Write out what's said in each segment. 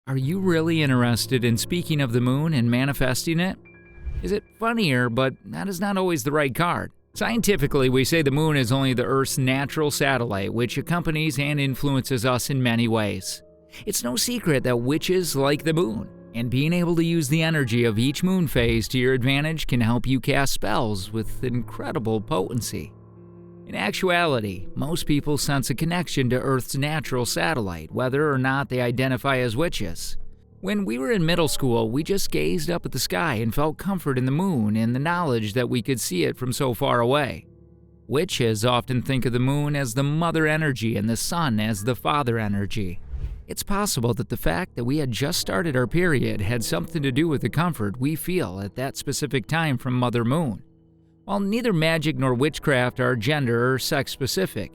Are you really interested in speaking of the moon and manifesting it? Is it funnier, but that is not always the right card. Scientifically, we say the moon is only the Earth's natural satellite, which accompanies and influences us in many ways. It's no secret that witches like the moon, and being able to use the energy of each moon phase to your advantage can help you cast spells with incredible potency. In actuality, most people sense a connection to Earth's natural satellite, whether or not they identify as witches. When we were in middle school, we just gazed up at the sky and felt comfort in the moon and the knowledge that we could see it from so far away. Witches often think of the moon as the mother energy and the sun as the father energy. It's possible that the fact that we had just started our period had something to do with the comfort we feel at that specific time from Mother Moon. While neither magic nor witchcraft are gender or sex specific,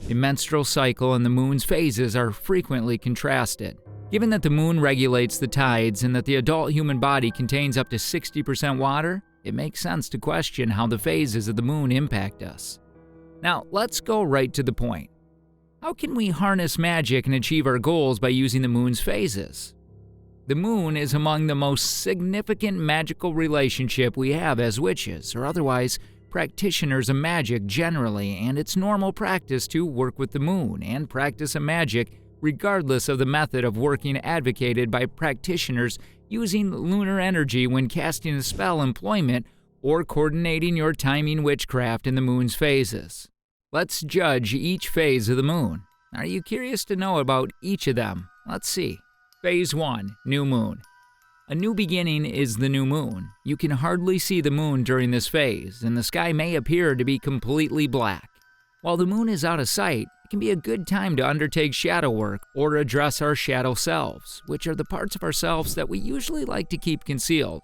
the menstrual cycle and the moon's phases are frequently contrasted. Given that the moon regulates the tides and that the adult human body contains up to 60% water, it makes sense to question how the phases of the moon impact us. Now, let's go right to the point. How can we harness magic and achieve our goals by using the moon's phases? The moon is among the most significant magical relationship we have as witches, or otherwise practitioners of magic generally, and it's normal practice to work with the moon and practice a magic regardless of the method of working advocated by practitioners using lunar energy when casting a spell employment or coordinating your timing witchcraft in the moon's phases. Let's judge each phase of the moon. Are you curious to know about each of them? Let's see. Phase 1, New Moon. A new beginning is the new moon. You can hardly see the moon during this phase, and the sky may appear to be completely black. While the moon is out of sight, it can be a good time to undertake shadow work or address our shadow selves, which are the parts of ourselves that we usually like to keep concealed.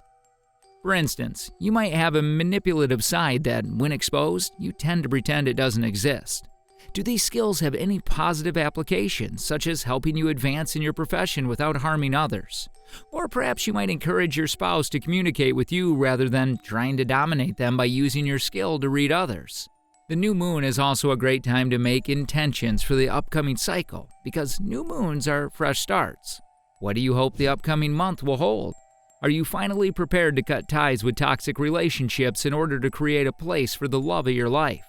For instance, you might have a manipulative side that, when exposed, you tend to pretend it doesn't exist. Do these skills have any positive applications, such as helping you advance in your profession without harming others? Or perhaps you might encourage your spouse to communicate with you rather than trying to dominate them by using your skill to read others. The new moon is also a great time to make intentions for the upcoming cycle, because new moons are fresh starts. What do you hope the upcoming month will hold? Are you finally prepared to cut ties with toxic relationships in order to create a place for the love of your life?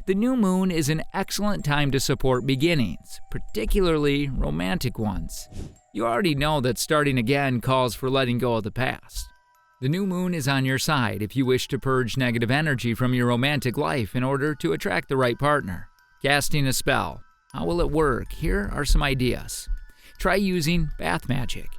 The new moon is an excellent time to support beginnings, particularly romantic ones. You already know that starting again calls for letting go of the past. The new moon is on your side if you wish to purge negative energy from your romantic life in order to attract the right partner. Casting a spell. How will it work? Here are some ideas. Try using bath magic.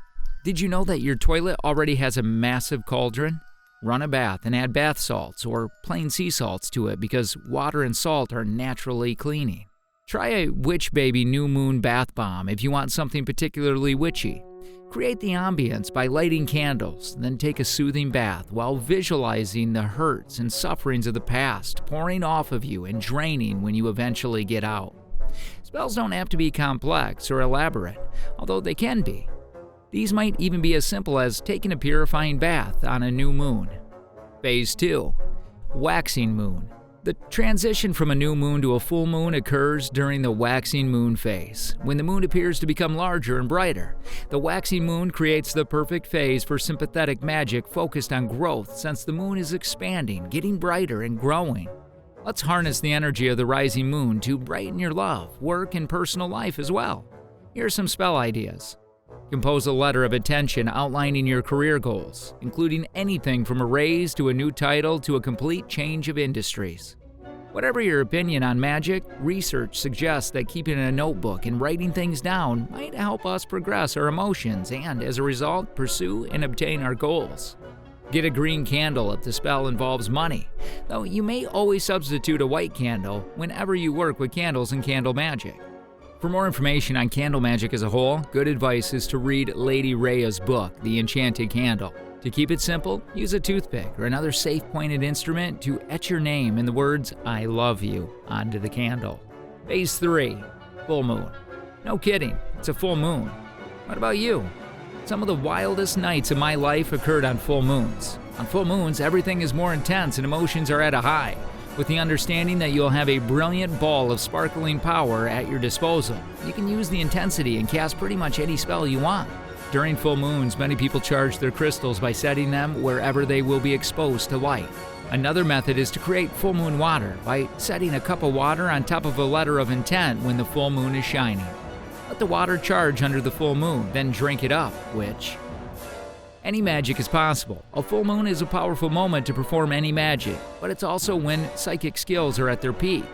Did you know that your toilet already has a massive cauldron? Run a bath and add bath salts or plain sea salts to it because water and salt are naturally cleaning. Try a witch baby new moon bath bomb if you want something particularly witchy. Create the ambience by lighting candles, then take a soothing bath while visualizing the hurts and sufferings of the past pouring off of you and draining when you eventually get out. Spells don't have to be complex or elaborate, although they can be. These might even be as simple as taking a purifying bath on a new moon. Phase 2, Waxing Moon. The transition from a new moon to a full moon occurs during the waxing moon phase, when the moon appears to become larger and brighter. The waxing moon creates the perfect phase for sympathetic magic focused on growth since the moon is expanding, getting brighter, and growing. Let's harness the energy of the rising moon to brighten your love, work, and personal life as well. Here are some spell ideas. Compose a letter of intention outlining your career goals, including anything from a raise to a new title to a complete change of industries. Whatever your opinion on magic, research suggests that keeping a notebook and writing things down might help us progress our emotions and, as a result, pursue and obtain our goals. Get a green candle if the spell involves money, though you may always substitute a white candle whenever you work with candles and candle magic. For more information on candle magic as a whole, good advice is to read Lady Rhea's book, The Enchanting Candle. To keep it simple, use a toothpick or another safe pointed instrument to etch your name and the words, "I love you," onto the candle. Phase 3, Full Moon. No kidding, it's a full moon. What about you? Some of the wildest nights of my life occurred on full moons. On full moons, everything is more intense and emotions are at a high, with the understanding that you'll have a brilliant ball of sparkling power at your disposal. You can use the intensity and cast pretty much any spell you want. During full moons, many people charge their crystals by setting them wherever they will be exposed to light. Another method is to create full moon water by setting a cup of water on top of a letter of intent when the full moon is shining. Let the water charge under the full moon, then drink it up, which... Any magic is possible. A full moon is a powerful moment to perform any magic, but it's also when psychic skills are at their peak.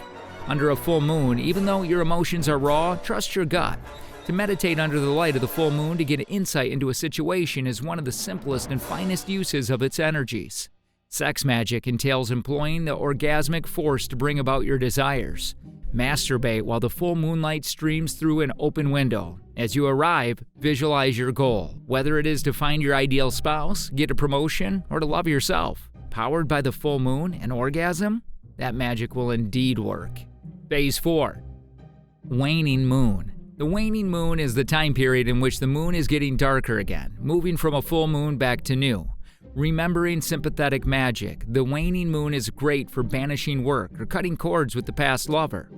Under a full moon, even though your emotions are raw, trust your gut. To meditate under the light of the full moon to get insight into a situation is one of the simplest and finest uses of its energies. Sex magic entails employing the orgasmic force to bring about your desires. Masturbate while the full moonlight streams through an open window. As you arrive, visualize your goal, whether it is to find your ideal spouse, get a promotion, or to love yourself. Powered by the full moon and orgasm, that magic will indeed work. Phase 4. Waning Moon. The waning moon is the time period in which the moon is getting darker again, moving from a full moon back to new. Remembering sympathetic magic, the waning moon is great for banishing work or cutting cords with the past lover.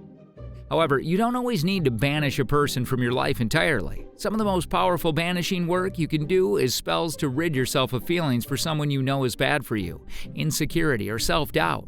However, you don't always need to banish a person from your life entirely. Some of the most powerful banishing work you can do is spells to rid yourself of feelings for someone you know is bad for you, insecurity, or self-doubt.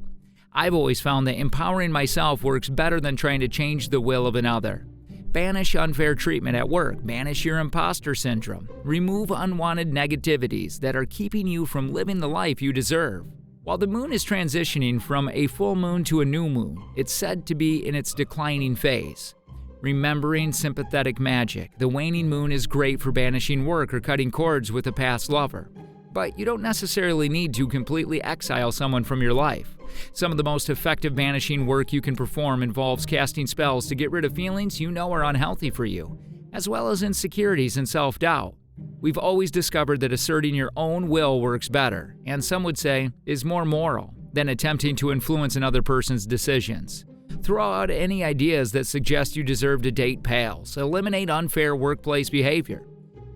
I've always found that empowering myself works better than trying to change the will of another. Banish unfair treatment at work, banish your imposter syndrome, remove unwanted negativities that are keeping you from living the life you deserve. While the moon is transitioning from a full moon to a new moon, it's said to be in its declining phase. Remembering sympathetic magic, the waning moon is great for banishing work or cutting cords with a past lover. But you don't necessarily need to completely exile someone from your life. Some of the most effective banishing work you can perform involves casting spells to get rid of feelings you know are unhealthy for you, as well as insecurities and self-doubt. We've always discovered that asserting your own will works better, and some would say is more moral, than attempting to influence another person's decisions. Throw out any ideas that suggest you deserve to date pals. Eliminate unfair workplace behavior.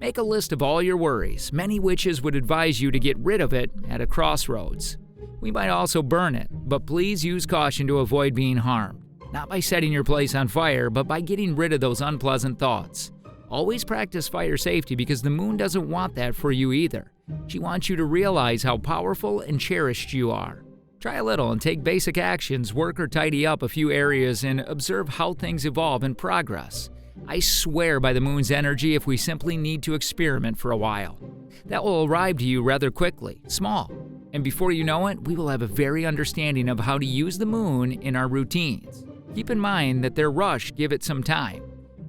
Make a list of all your worries. Many witches would advise you to get rid of it at a crossroads. We might also burn it, but please use caution to avoid being harmed. Not by setting your place on fire, but by getting rid of those unpleasant thoughts. Always practice fire safety because the moon doesn't want that for you either. She wants you to realize how powerful and cherished you are. Try a little and take basic actions, work or tidy up a few areas, and observe how things evolve and progress. I swear by the moon's energy if we simply need to experiment for a while. That will arrive to you rather quickly, small, and before you know it, we will have a very understanding of how to use the moon in our routines. Keep in mind that their rush, give it some time.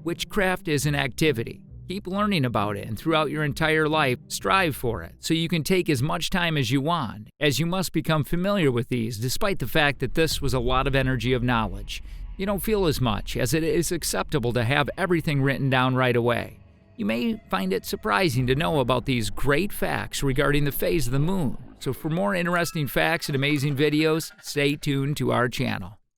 Witchcraft is an activity. Keep learning about it, and throughout your entire life, strive for it, so you can take as much time as you want, as you must become familiar with these, despite the fact that this was a lot of energy of knowledge. You don't feel as much, as it is acceptable to have everything written down right away. You may find it surprising to know about these great facts regarding the phase of the moon, so for more interesting facts and amazing videos, stay tuned to our channel.